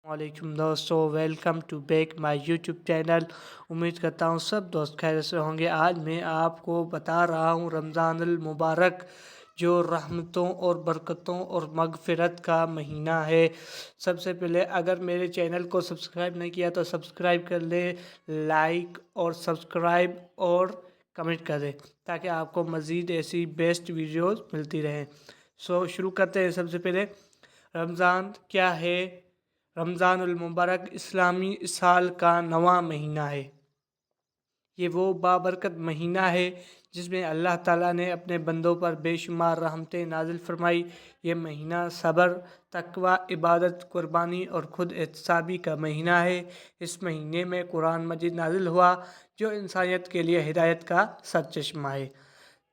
वालेकुम दोस्तों, welcome to back my YouTube channel. उम्मीद करता हूँ सब दोस्त खैरियत से होंगे। आज मैं आपको बता रहा हूँ रमज़ानुल मुबारक, जो रहमतों और बरकतों और मगफ़िरत का महीना है। सबसे पहले अगर मेरे चैनल को सब्सक्राइब नहीं किया तो सब्सक्राइब कर ले, लाइक और सब्सक्राइब और कमेंट करें ताकि आपको मज़ीद ऐसी बेस्ट वीडियोज़ मिलती रहें। शुरू करते हैं। सबसे पहले रमज़ान क्या है। रमज़ानुल मुबारक इस्लामी साल का नवा महीना है। ये वो बाबरकत महीना है जिसमें अल्लाह ताला ने अपने बंदों पर बेशुमार रहमतें नाजिल फरमाई। ये महीना सब्र, तकवा, इबादत, कुर्बानी और खुद एहतसाबी का महीना है। इस महीने में कुरान मजीद नाजिल हुआ जो इंसानियत के लिए हिदायत का सरचश्मा है।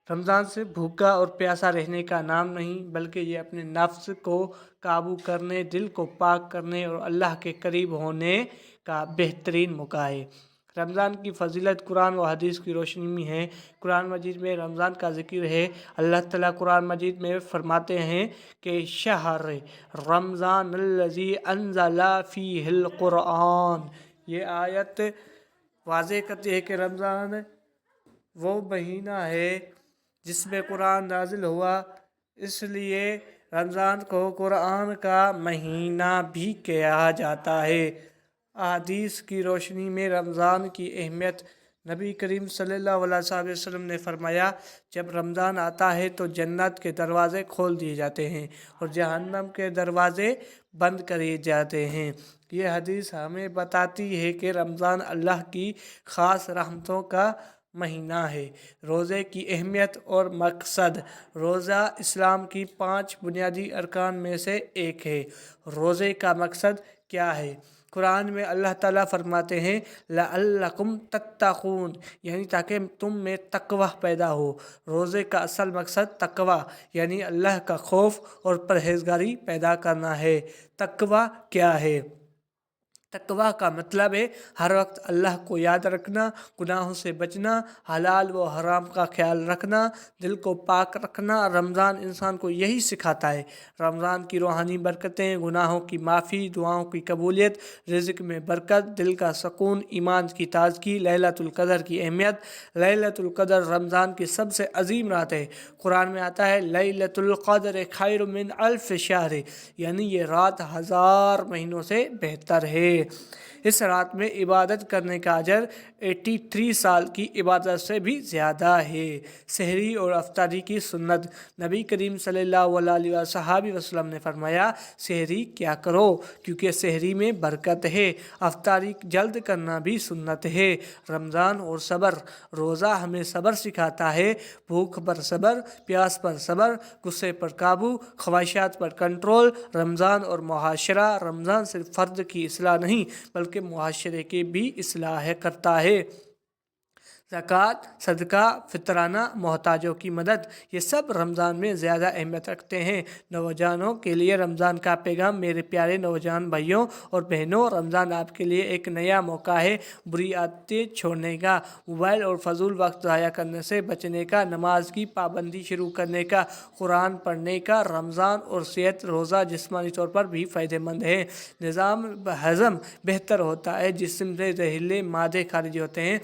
रमज़ान से भूखा और प्यासा रहने का नाम नहीं, बल्कि ये अपने नफ्स को काबू करने, दिल को पाक करने और अल्लाह के करीब होने का बेहतरीन मौका है। रमज़ान की फ़जीलत कुरान व हदीस की रोशनी में है। कुरान मजीद में रमज़ान का ज़िक्र है। अल्लाह ताला कुरान मजीद में फरमाते हैं कि शहर रमज़ान अल्लज़ी अनज़ला फ़ीहिल कुरान। ये आयत वाज़े करती है कि रमज़ान वो महीना है जिसमें कुरान नाजिल हुआ, इसलिए रमज़ान को कुरान का महीना भी कहा जाता है। अहादीस की रोशनी में रमज़ान की अहमियत नबी करीम सल्लल्लाहु अलैहि वसल्लम ने फरमाया, जब रमज़ान आता है तो जन्नत के दरवाज़े खोल दिए जाते हैं और जहन्नम के दरवाज़े बंद कर दिए जाते हैं। ये हदीस हमें बताती है कि रमज़ान अल्लाह की ख़ास रहमतों का महीना है। रोज़े की अहमियत और मकसद। रोज़ा इस्लाम की 5 बुनियादी अरकान में से एक है। रोज़े का मकसद क्या है? कुरान में अल्लाह ताला फरमाते हैं लअल्लकुम तत्तकून, यानी ताकि तुम में तकवा पैदा हो। रोज़े का असल मकसद तकवा यानी अल्लाह का खौफ और परहेज़गारी पैदा करना है। तकवा क्या है? तकवा का मतलब है हर वक्त अल्लाह को याद रखना, गुनाहों से बचना, हलाल व हराम का ख्याल रखना, दिल को पाक रखना। रमज़ान इंसान को यही सिखाता है। रमज़ान की रूहानी बरकतें, गुनाहों की माफ़ी, दुआओं की कबूलियत, रिज़्क़ में बरकत, दिल का सुकून, ईमान की ताज़गी, लैलतुल क़द्र की अहमियत। लैलतुल क़द्र रमज़ान की सबसे अजीम रात है। कुरान में आता है लैलतुल क़द्र खैरुम मिन अल्फ़ शहर, यानी ये रात 1000 महीनों से बेहतर है। इस रात में इबादत करने का अजर 83 साल की इबादत से भी ज़्यादा है। सहरी और अफ्तारी की सुन्नत। नबी करीम सल्लल्लाहु अलैहि वसल्लम ने फरमाया, सहरी क्या करो क्योंकि सहरी में बरकत है। अफ्तारी जल्द करना भी सुन्नत है। रमज़ान और सब्र। रोज़ा हमें सब्र सिखाता है। भूख पर सब्र, प्यास पर सब्र, गुस्से पर काबू, ख्वाहिशात पर कंट्रोल। रमज़ान और मुआशरा। रमज़ान सिर्फ फ़र्द की इस्लाह नहीं बल्कि मुआशरे की भी इस्लाह करता है। ज़कात, सदका, फितराना, मोहताजों की मदद, ये सब रमज़ान में ज़्यादा अहमियत रखते हैं। नौजवानों के लिए रमज़ान का पैगाम। मेरे प्यारे नौजवान भाइयों और बहनों, रमज़ान आपके लिए एक नया मौका है बुरी आदतें छोड़ने का, मोबाइल और फजूल वक्त ज़ाया करने से बचने का, नमाज की पाबंदी शुरू करने का, कुरान पढ़ने का। रमज़ान और सेहत। रोज़ा जिस्मानी तौर पर भी फ़ायदेमंद है। निज़ाम हज़म बेहतर होता है, जिस्म से जहरीले मादे खारिज होते हैं,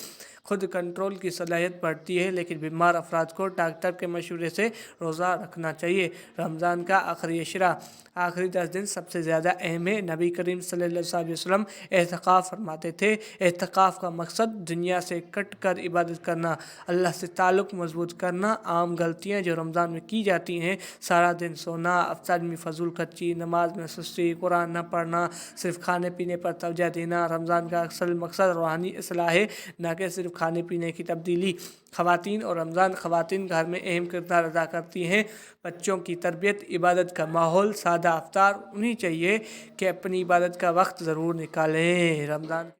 खुद कंट्रोल की सलाहियत बढ़ती है। लेकिन बीमार अफराद को डॉक्टर के मशवरे से रोज़ा रखना चाहिए। रमज़ान का आखिरी अशरा। आखिरी 10 दिन सबसे ज़्यादा अहम है। नबी करीम सल्लल्लाहु अलैहि वसल्लम एहतिकाफ़ फरमाते थे। एहतिकाफ़ का मकसद दुनिया से कट कर इबादत करना, अल्लाह से ताल्लुक़ मजबूत करना। आम गलतियाँ जो रमज़ान में की जाती हैं, सारा दिन सोना, अफ्तार में फजूल खर्ची, नमाज में सुस्ती, कुरान न पढ़ना, सिर्फ खाने पीने पर तवज्जो देना। रमज़ान का असल मकसद रूहानी इस्लाह है, न कि सिर्फ खाने पीने की तब्दीली। ख़वातीन और रमज़ान। ख़वातीन घर में अहम किरदार अदा करती हैं। बच्चों की तरबियत, इबादत का माहौल, सादा अफ्तार। उन्हें चाहिए कि अपनी इबादत का वक्त ज़रूर निकालें। रमज़ान